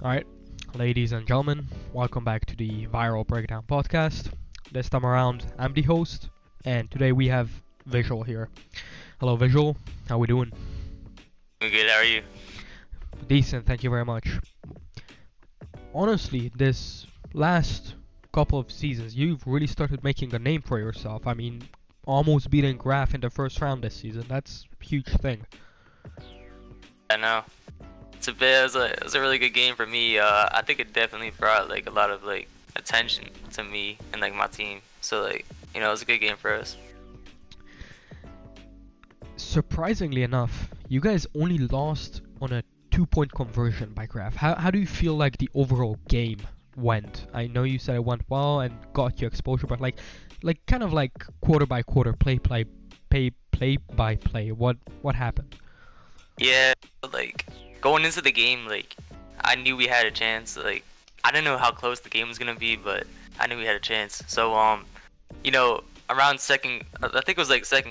Alright, ladies and gentlemen, welcome back to the Viral Breakdown podcast. This time around, I'm the host, and today we have Visual here. Hello Visual, how we doing? I'm good, how are you? Decent, thank you very much. Honestly, this last couple of seasons, you've really started making a name for yourself. I mean, almost beating Graf in the first round this season, that's a huge thing. I know. It was a really good game for me. I think it definitely brought like a lot of like attention to me and like my team. So like, you know, it was a good game for us. Surprisingly enough, you guys only lost on a 2-point conversion by Graf. How do you feel like the overall game went? I know you said it went well and got you exposure, but like kind of like quarter by quarter, play by play. What happened? Yeah, like going into the game, like I knew we had a chance. Like I didn't know how close the game was gonna be, but I knew we had a chance. So you know, around second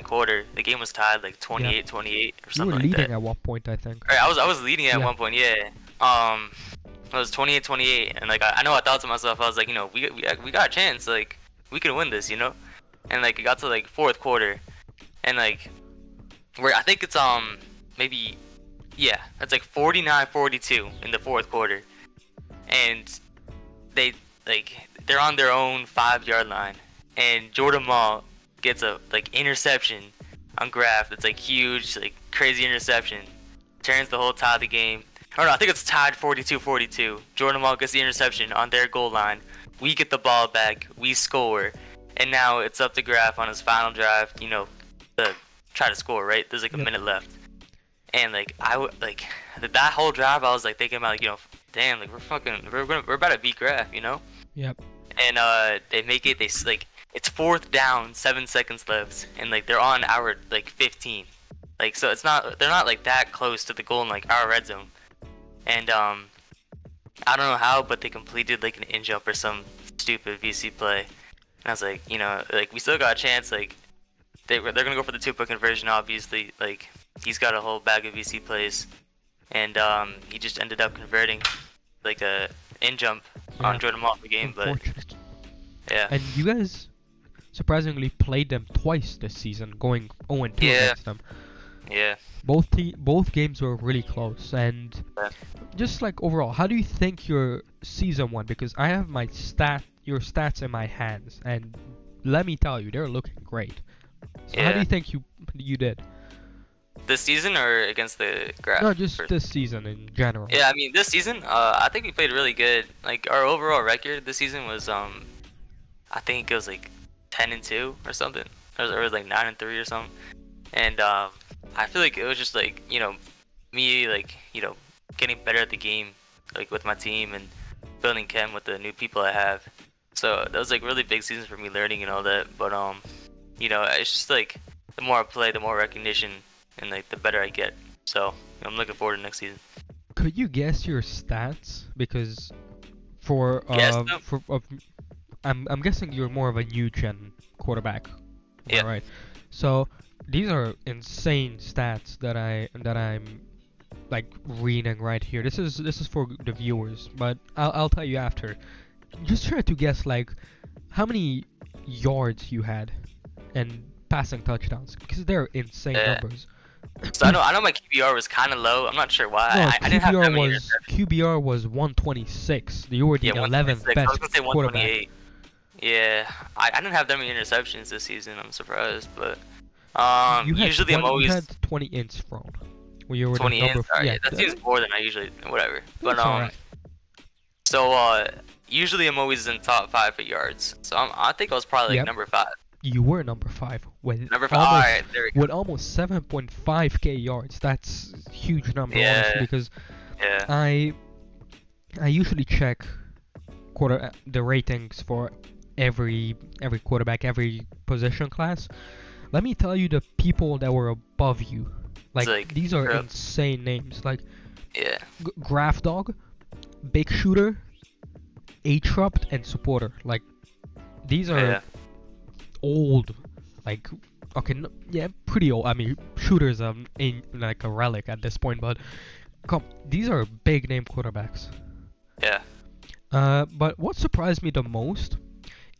quarter, the game was tied like 28-28 or something like that. You were leading at one point, I think. Right, I was leading at one point, yeah. It was 28-28, and like I know I thought to myself, I was like, you know, we got a chance, like we could win this, you know. And like it got to like fourth quarter, and like I think it's maybe, yeah, it's like 49-42 in the fourth quarter, and they're on their own 5-yard line, and Jordan Mall gets a like interception on Graf. That's like huge, like crazy interception, turns the whole tie of the game. Oh no, I think it's tied 42-42. Jordan Mall gets the interception on their goal line. We get the ball back, we score, and now it's up to Graf on his final drive, you know, to try to score. Right, there's like a minute left. And like that whole drive, I was like thinking about, like, you know, damn, like we're about to beat Graf, you know. Yep. And they make it. It's fourth down, 7 seconds left, and like they're on our like 15. Like so, they're not like that close to the goal in like our red zone. And I don't know how, but they completed like an in jump or some stupid VC play. And I was like, you know, like we still got a chance. Like they're gonna go for the 2-point conversion, obviously. Like he's got a whole bag of VC plays, and he just ended up converting like a in jump on Jordan Mall the game. But yeah. And you guys surprisingly played them twice this season, going 0-2 against them. Yeah. Both games were really close, and just like overall, how do you think your season went? Because I have your stats in my hands, and let me tell you, they're looking great. So how do you think you did? This season or against the Graf? No, just this season in general. Yeah, I mean this season, I think we played really good. Like our overall record this season was I think it was like 10-2 or something. Or it was like 9-3 or something. And I feel like it was just like, you know, me like, you know, getting better at the game, like with my team and building chem with the new people I have. So that was like really big season for me, learning and all that. But you know, it's just like the more I play, the more recognition and like the better I get. So I'm looking forward to next season. Could you guess your stats? Because I'm guessing you're more of a new gen quarterback. Yeah. Right. So these are insane stats that I'm like reading right here. This is for the viewers, but I'll tell you after. Just try to guess like how many yards you had and passing touchdowns, because they're insane numbers. So I know my QBR was kind of low. I'm not sure why. No, I didn't have that many QBR was 126. You were the 11th best I was gonna say 128. quarterback. Yeah, I didn't have that many interceptions this season. I'm surprised, but usually I'm always. You had 20 ints thrown. Well, you were 20 the ints. Yeah, that seems more than I usually. Whatever. But right. So usually I'm always in top 5 for yards. So I think I was probably like number 5. You were number 5 with Alright, there we go. With almost 7.5k yards. That's a huge number, honestly, because I usually check the ratings for every quarterback, every position class. Let me tell you the people that were above you. Like these are insane names. Like Graf Dog, Big Shooter, Atrupt and Supporter. Like, these are Yeah. old, like, okay, yeah, pretty old. I mean, Shooter's in like a relic at this point, but come, these are big name quarterbacks. Yeah. But what surprised me the most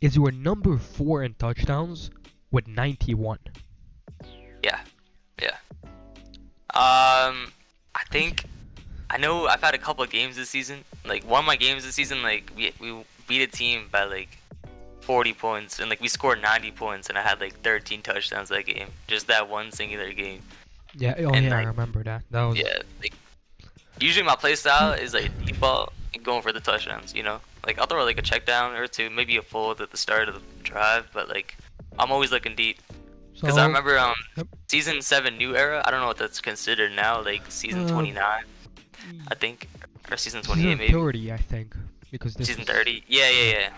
is you were number 4 in touchdowns with 91. Yeah. Yeah. I think I know I've had a couple of games this season. Like one of my games this season, like we beat a team by like 40 points, and like we scored 90 points, and I had like 13 touchdowns that game. Just that one singular game. Yeah, oh And yeah, I like, remember that. That was yeah, like usually my play style is like deep ball and going for the touchdowns. You know, like I'll throw like a check down or two, maybe a fold at the start of the drive, but like I'm always looking deep. Because I remember yep. season 7 new era. I don't know what that's considered now, like season 29, I think, or season 28 season maybe. 30, I think, because this Season is 30. Yeah.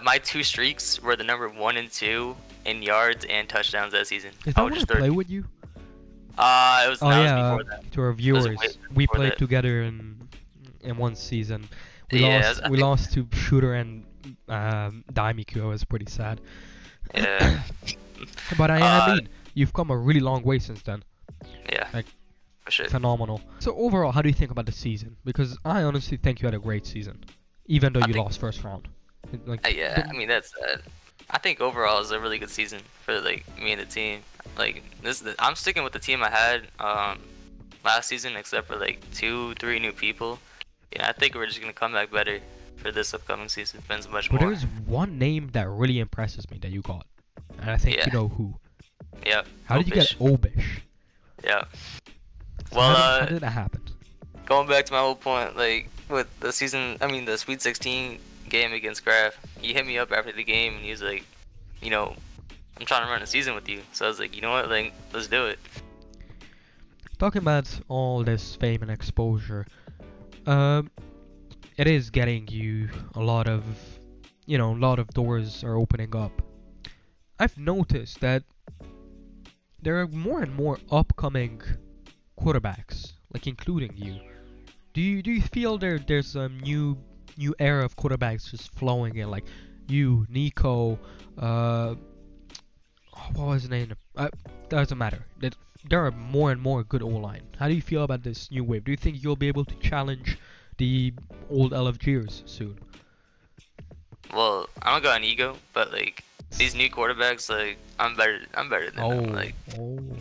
My 2 streaks were the number 1 and 2 in yards and touchdowns that season. Is I that was when I just play 30. with you? It was. Oh That yeah, was before that. to our was viewers, way we before played that. together in one season. We Yeah, lost. I We think- lost to Shooter and Daimiku. It was pretty sad. Yeah. But I mean, you've come a really long way since then. Yeah. Like, For sure. phenomenal. So overall, how do you think about the season? Because I honestly think you had a great season, even though I you think- lost first round. Like, Yeah, I mean that's. I think overall it's a really good season for like me and the team. Like I'm sticking with the team I had last season, except for like 2-3 new people. Yeah, I think we're just gonna come back better for this upcoming season. Depends much But more. there's one name that really impresses me that you got, and I think Yeah. you know who. Yep. How did you get Obish? Yeah. So Well, how did that happen? going back to my old point, like with the the Sweet 16 game against Graf, he hit me up after the game and he was like, you know, I'm trying to run a season with you. So I was like, you know what, like let's do it. Talking about all this fame and exposure, it is getting you a lot of, a lot of doors are opening up. I've noticed that there are more and more upcoming quarterbacks, like including you. Do you feel there's a new era of quarterbacks just flowing in, like you, Nico, what was his name? Doesn't matter. There are more and more good O-line. How do you feel about this new wave? Do you think you'll be able to challenge the old LFGers soon? Well, I don't got an ego, but like these new quarterbacks, like I'm better than them. Like,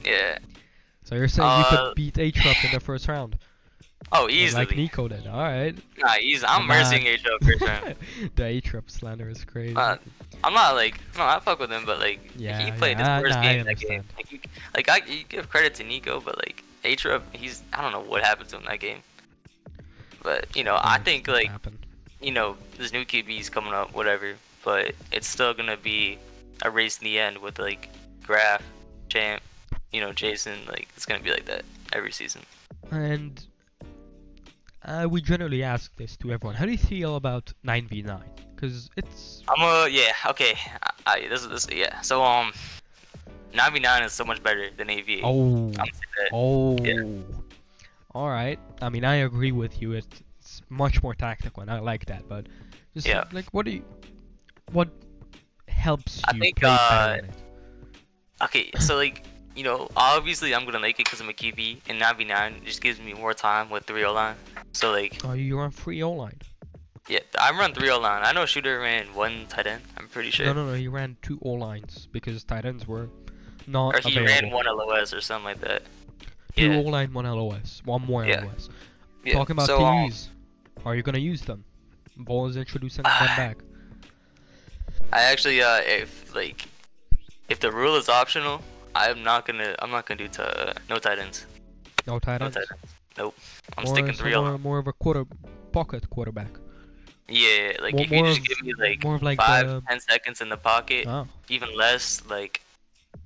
yeah. So you're saying you could Uh, beat Atrup in the first round? Oh, easily. Like Nico did. Alright. Nah, easy. I'm Nah. mercing H-Up first round. The Atrup slander is crazy. I'm not like, no, I fuck with him, but like, Yeah, he played yeah, his worst nah, I game that game. understand. You give credit to Nico, but like, H-Up, I don't know what happened to him that game. But, you know, I think like, happened. you know, there's new QBs coming up, whatever, but it's still gonna be a race in the end with like, Graf, Champ, you know, Jason, like, it's gonna be like that every season. And we generally ask this to everyone. How do you feel about 9v9? Because it's Yeah, okay, yeah, so, 9v9 is so much better than AV8. oh I'm gonna say that. oh. Yeah. All right. I mean, I agree with you. It's much more tactical, and I like that. But just Yeah. like, what helps I you think, play better in it? Okay, so like, you know, obviously I'm gonna like it because I'm a QB, and 9v9 just gives me more time with 3 O-line. So like, Oh, you run free O-line. yeah, I run 3 O-line. I know Shooter ran 1 tight end, I'm pretty sure. No, he ran 2 O-lines because tight ends were not Or he available. ran 1 LOS or something like that. 2 Yeah. O-line, 1 LOS, 1 more Yeah. LOS. Yeah. Talking about so, TVs, are you gonna use them? Ball is introducing them back. I actually, if the rule is optional, I'm not gonna do no tight ends. No tight No ends. tight ends. Nope. I'm More, sticking so 3 O-line. more of a pocket quarterback. Yeah, like More- if you more just of- give me like more of like 5-10 seconds in the pocket, Oh. even less, like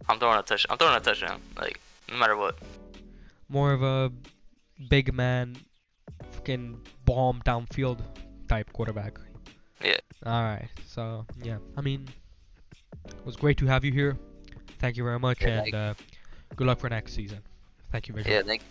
I'm throwing a touchdown, like no matter what. More of a big man, fucking bomb downfield type quarterback. Yeah. Alright, so yeah, I mean, it was great to have you here. Thank you very much, Yeah, and good luck for next season. Thank you, Visual. Yeah, thank